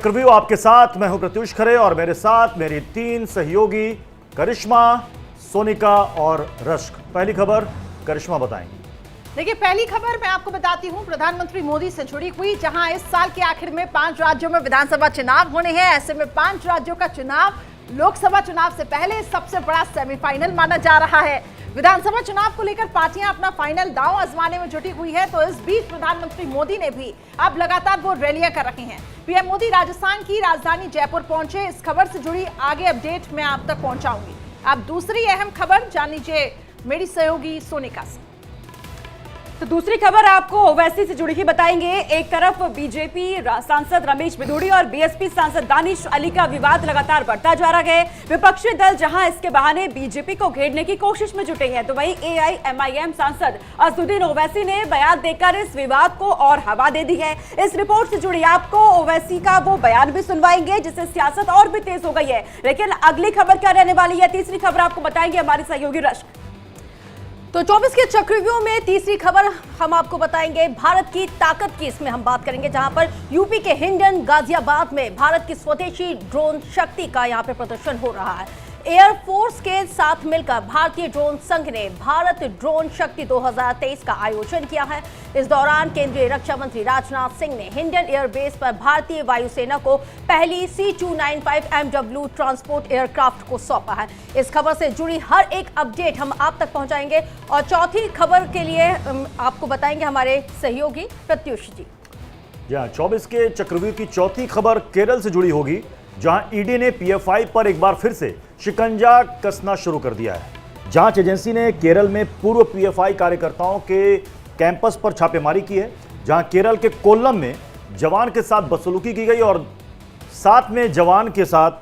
Review आपके साथ मैं हूं प्रत्युष खरे और मेरे साथ मेरी तीन सहयोगी करिश्मा, सोनिका और रश्क। पहली खबर करिश्मा बताएंगी। देखिए, पहली खबर मैं आपको बताती हूं प्रधानमंत्री मोदी से जुड़ी हुई, जहां इस साल के आखिर में 5 राज्यों में विधानसभा चुनाव होने हैं। ऐसे में 5 राज्यों का चुनाव लोकसभा चुनाव से पहले सबसे बड़ा सेमीफाइनल माना जा रहा है। विधानसभा चुनाव को लेकर पार्टियां अपना फाइनल दांव आजमाने में जुटी हुई है। तो इस बीच प्रधानमंत्री मोदी ने भी अब लगातार वो रैलियां कर रही हैं। पीएम मोदी राजस्थान की राजधानी जयपुर पहुंचे। इस खबर से जुड़ी आगे अपडेट मैं आप तक पहुंचाऊंगी। अब दूसरी अहम खबर जान लीजिए मेरी सहयोगी सोनिका से। तो दूसरी खबर आपको ओवैसी से जुड़ी ही बताएंगे। एक तरफ बीजेपी सांसद रमेश बिधूड़ी और बीएसपी सांसद दानिश अली का विवाद लगातार बढ़ता जा रहा है। विपक्षी दल जहां इसके बहाने बीजेपी को घेरने की कोशिश में जुटे हैं, तो वहीं एआईएमआईएम सांसद असदुद्दीन ओवैसी ने बयान देकर इस विवाद को और हवा दे दी है। इस रिपोर्ट से जुड़ी आपको ओवैसी का वो बयान भी सुनवाएंगे जिससे सियासत और भी तेज हो गई है। लेकिन अगली खबर क्या रहने वाली है, तीसरी खबर आपको बताएंगे हमारे सहयोगी रश्क। तो 24 के चक्रव्यूह में तीसरी खबर हम आपको बताएंगे भारत की ताकत की। इसमें हम बात करेंगे जहां पर यूपी के हिंडन गाजियाबाद में भारत की स्वदेशी ड्रोन शक्ति का यहां पे प्रदर्शन हो रहा है। एयरफोर्स के साथ मिलकर भारतीय ड्रोन संघ ने भारत ड्रोन शक्ति 2023 का आयोजन किया है। इस दौरान केंद्रीय रक्षा मंत्री राजनाथ सिंह ने हिंडन एयरबेस पर भारतीय वायुसेना को पहली C295 MW ट्रांसपोर्ट एयरक्राफ्ट को सौंपा है। इस खबर से जुड़ी हर एक अपडेट हम आप तक पहुंचाएंगे और चौथी खबर के लिए आपको बताएंगे हमारे सहयोगी प्रत्युष जी। 24 के चक्रव्यूह की चौथी खबर केरल से जुड़ी होगी, जहां ईडी ने पीएफआई पर एक बार फिर से शिकंजा कसना शुरू कर दिया है। जांच एजेंसी ने केरल में पूर्व पीएफआई कार्यकर्ताओं के कैंपस पर छापेमारी की है, जहां केरल के कोल्लम में जवान के साथ बदसलूकी की गई और साथ में जवान के साथ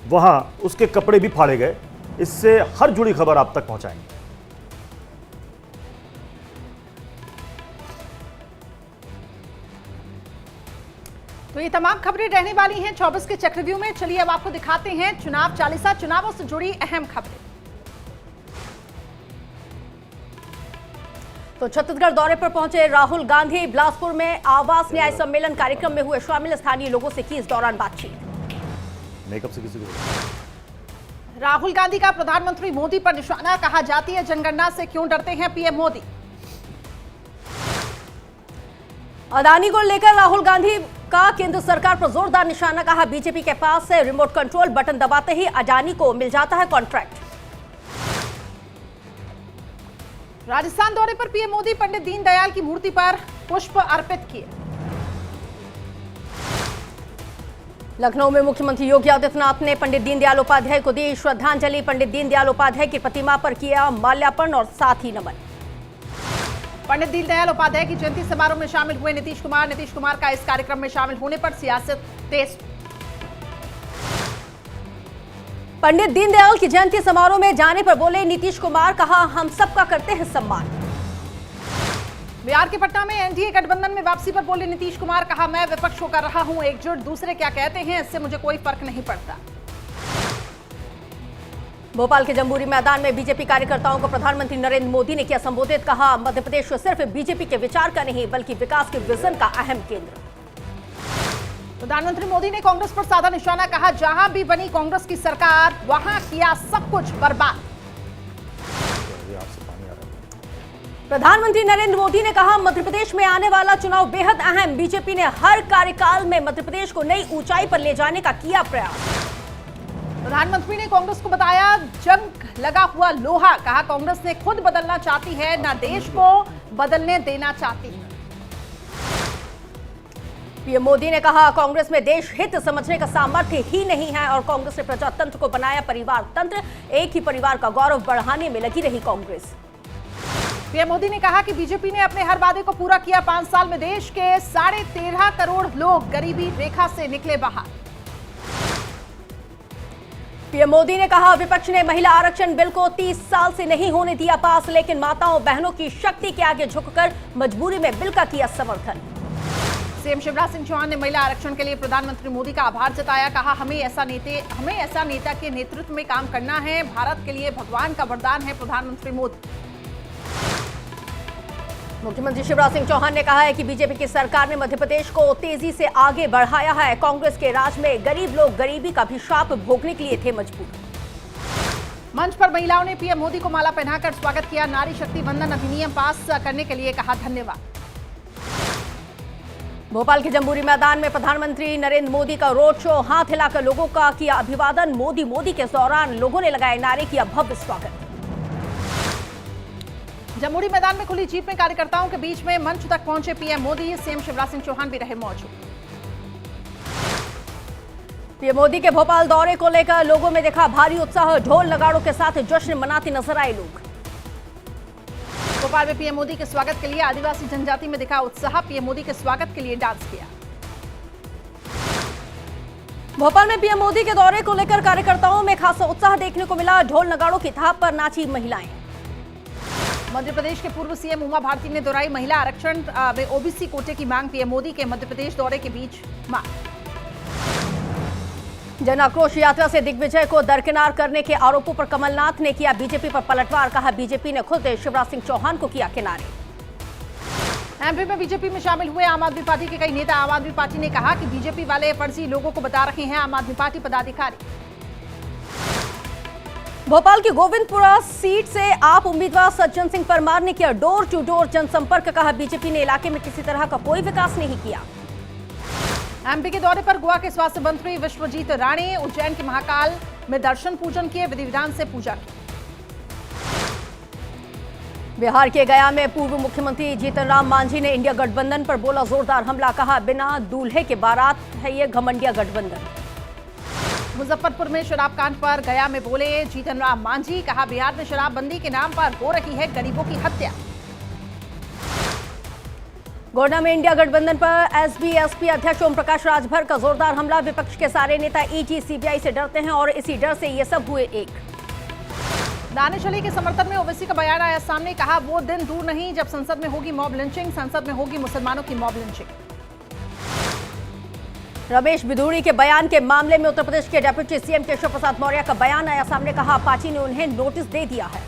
वहां उसके कपड़े भी फाड़े गए। इससे हर जुड़ी खबर आप तक पहुंचाएंगे। तो ये तमाम खबरें रहने वाली हैं 24 के चक्रव्यूह में। चलिए अब आपको दिखाते हैं चुनाव चालीसा, चुनावों से जुड़ी अहम खबरें। तो छत्तीसगढ़ दौरे पर पहुंचे राहुल गांधी। बिलासपुर में आवास न्याय सम्मेलन कार्यक्रम में हुए शामिल, स्थानीय लोगों से की इस दौरान बातचीत। मेकअप से किसी को राहुल गांधी का प्रधानमंत्री मोदी पर निशाना, कहा जाती है जनगणना से क्यों डरते हैं पीएम मोदी। अदानी को लेकर राहुल गांधी का केंद्र सरकार पर जोरदार निशाना, कहा बीजेपी के पास से रिमोट कंट्रोल बटन दबाते ही अदानी को मिल जाता है कॉन्ट्रैक्ट। राजस्थान दौरे पर पीएम मोदी पंडित दीनदयाल की मूर्ति पर पुष्प अर्पित किए। लखनऊ में मुख्यमंत्री योगी आदित्यनाथ ने पंडित दीनदयाल उपाध्याय को दी श्रद्धांजलि। पंडित दीनदयाल उपाध्याय की प्रतिमा पर किया माल्यार्पण और साथ ही नमन। पंडित दीनदयाल उपाध्याय की जयंती समारोह में शामिल हुए नीतीश कुमार। नीतीश कुमार का इस कार्यक्रम में शामिल होने पर सियासत तेज। पंडित दीनदयाल की जयंती समारोह में जाने पर बोले नीतीश कुमार, कहा हम सबका करते हैं सम्मान। बिहार के पटना में एनडीए गठबंधन में वापसी पर बोले नीतीश कुमार, कहा मैं विपक्ष होकर रहा हूं एकजुट, दूसरे क्या कहते हैं इससे मुझे कोई फर्क नहीं पड़ता। भोपाल के जम्बूरी मैदान में बीजेपी कार्यकर्ताओं को प्रधानमंत्री नरेंद्र मोदी ने किया संबोधित, कहा मध्य प्रदेश सिर्फ बीजेपी के विचार का नहीं बल्कि विकास के विजन का अहम केंद्र। प्रधानमंत्री मोदी ने कांग्रेस पर साधा निशाना, कहा जहां भी बनी कांग्रेस की सरकार वहां किया सब कुछ बर्बाद। प्रधानमंत्री नरेंद्र मोदी ने कहा मध्य प्रदेश में आने वाला चुनाव बेहद अहम, बीजेपी ने हर कार्यकाल में मध्य प्रदेश को नई ऊंचाई पर ले जाने का किया प्रयास। प्रधानमंत्री ने कांग्रेस को बताया जंग लगा हुआ लोहा, कहा कांग्रेस ने खुद बदलना चाहती है न देश को बदलने देना चाहती है। पीएम मोदी ने कहा कांग्रेस में देश हित समझने का सामर्थ्य ही नहीं है और कांग्रेस ने प्रजातंत्र को बनाया परिवार तंत्र, एक ही परिवार का गौरव बढ़ाने में लगी रही कांग्रेस। पीएम मोदी ने कहा कि बीजेपी ने अपने हर वादे को पूरा किया। 5 साल में देश के 13.5 करोड़ लोग गरीबी रेखा से निकले बाहर। पीएम मोदी ने कहा विपक्ष ने महिला आरक्षण बिल को 30 साल से नहीं होने दिया पास, लेकिन माताओं बहनों की शक्ति के आगे झुककर मजबूरी में बिल का किया समर्थन। सीएम शिवराज सिंह चौहान ने महिला आरक्षण के लिए प्रधानमंत्री मोदी का आभार जताया, कहा हमें ऐसा नेता के नेतृत्व में काम करना है, भारत के लिए भगवान का वरदान है प्रधानमंत्री मोदी। मुख्यमंत्री शिवराज सिंह चौहान ने कहा है कि बीजेपी की सरकार ने मध्य प्रदेश को तेजी से आगे बढ़ाया है। कांग्रेस के राज में गरीब लोग गरीबी का अभिशाप भोगने के लिए थे मजबूर। मंच पर महिलाओं ने पीएम मोदी को माला पहनाकर स्वागत किया। नारी शक्ति वंदन अधिनियम पास करने के लिए कहा धन्यवाद। भोपाल के जम्बूरी मैदान में प्रधानमंत्री नरेंद्र मोदी का रोड शो, हाथ हिलाकर लोगों का किया अभिवादन। मोदी मोदी के दौरान लोगों ने लगाए नारे, किया भव्य स्वागत। जमुरी मैदान में खुली जीप में कार्यकर्ताओं के बीच में मंच तक पहुंचे पीएम मोदी। सीएम शिवराज सिंह चौहान भी रहे मौजूद। पीएम मोदी के भोपाल दौरे को लेकर लोगों में देखा भारी उत्साह। ढोल नगाड़ों के साथ जश्न मनाते नजर आए लोग। भोपाल में पीएम मोदी के स्वागत के लिए आदिवासी जनजाति में दिखा उत्साह। पीएम मोदी के स्वागत के लिए डांस किया। भोपाल में पीएम मोदी के दौरे को लेकर कार्यकर्ताओं में खासा उत्साह देखने को मिला। ढोल नगाड़ों की थाप पर नाची महिलाएं। मध्य प्रदेश के पूर्व सीएम उमा भारती ने दोहराई महिला आरक्षण में ओबीसी कोटे की मांग। पीएम मोदी के मध्य प्रदेश दौरे के बीच मांग। जन आक्रोश यात्रा से दिग्विजय को दरकिनार करने के आरोपों पर कमलनाथ ने किया बीजेपी पर पलटवार। कहा बीजेपी ने खुद शिवराज सिंह चौहान को किया किनारे। एमपी में बीजेपी में शामिल हुए आम आदमी पार्टी के कई नेता। आम आदमी पार्टी ने कहा कि बीजेपी वाले फर्जी लोगों को बता रहे हैं आम आदमी पार्टी पदाधिकारी। भोपाल की गोविंदपुरा सीट से आप उम्मीदवार सज्जन सिंह परमार ने किया डोर टू डोर जनसंपर्क। कहा बीजेपी ने इलाके में किसी तरह का कोई विकास नहीं किया। एमपी के दौरे पर गोवा के स्वास्थ्य मंत्री विश्वजीत राणे उज्जैन के महाकाल में दर्शन पूजन किए। विधि विधान से पूजा की। बिहार के गया में पूर्व मुख्यमंत्री जीतन राम मांझी ने इंडिया गठबंधन पर बोला जोरदार हमला। कहा बिना दूल्हे के बारात है ये घमंडिया गठबंधन। मुजफ्फरपुर में शराब कांड पर गया में बोले जीतन राम मांझी। कहा बिहार में शराबबंदी के नाम पर हो रही है गरीबों की हत्या। गोड्डा में इंडिया गठबंधन पर एसबी-एसपी अध्यक्ष ओम प्रकाश राजभर का जोरदार हमला। विपक्ष के सारे नेता ईडी सीबीआई से डरते हैं और इसी डर से ये सब हुए एक। दानिश अली के समर्थन में ओवैसी का बयान आया सामने। कहा वो दिन दूर नहीं जब संसद में होगी मॉब लिंचिंग। संसद में होगी मुसलमानों की मॉब लिंचिंग। रमेश बिधूड़ी के बयान के मामले में उत्तर प्रदेश के डिप्टी सीएम केशव प्रसाद मौर्य का बयान आया सामने। कहा पार्टी ने उन्हें नोटिस दे दिया है।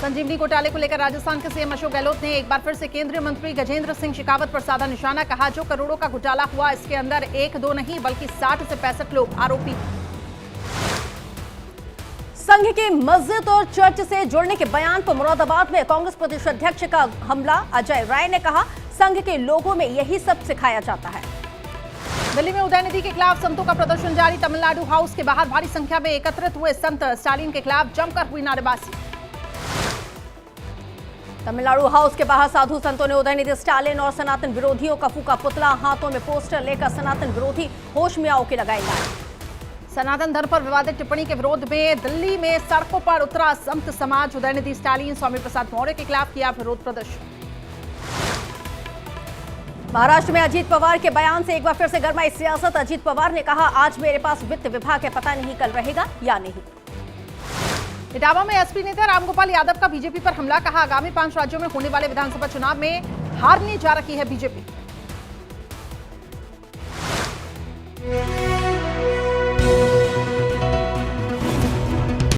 संजीवनी घोटाले को लेकर राजस्थान के सीएम अशोक गहलोत ने एक बार फिर से केंद्रीय मंत्री गजेंद्र सिंह शेखावत पर साधा निशाना। कहा जो करोड़ों का घोटाला हुआ इसके अंदर एक दो नहीं बल्कि 60 से 65 लोग आरोपी। संघ के मस्जिद और चर्च से जुड़ने के बयान पर मुरादाबाद में कांग्रेस प्रदेश अध्यक्ष का हमला। अजय राय ने कहा संघ के लोगों में यही सब सिखाया जाता है। दिल्ली में उदयनिधि के खिलाफ संतों का प्रदर्शन जारी। तमिलनाडु हाउस के बाहर भारी संख्या में एकत्रित हुए संत। स्टालिन के खिलाफ जमकर हुई नारेबाजी। तमिलनाडु हाउस के बाहर साधु संतों ने उदयनिधि स्टालिन और सनातन विरोधियों का फूका पुतला। हाथों में पोस्टर लेकर सनातन विरोधी होश में आओ के लगाए नारे। सनातन धर्म पर विवादित टिप्पणी के विरोध में दिल्ली में सड़कों पर उतरा संत समाज। उदयनिधि स्टालिन स्वामी प्रसाद मौर्य के खिलाफ किया विरोध प्रदर्शन। महाराष्ट्र में अजीत पवार के बयान से एक बार फिर से गरमाई सियासत। अजीत पवार ने कहा आज मेरे पास वित्त विभाग है, पता नहीं कल रहेगा या नहीं। इटावा में एसपी नेता रामगोपाल यादव का बीजेपी पर हमला। कहा आगामी 5 राज्यों में होने वाले विधानसभा चुनाव में हारने जा रही है बीजेपी।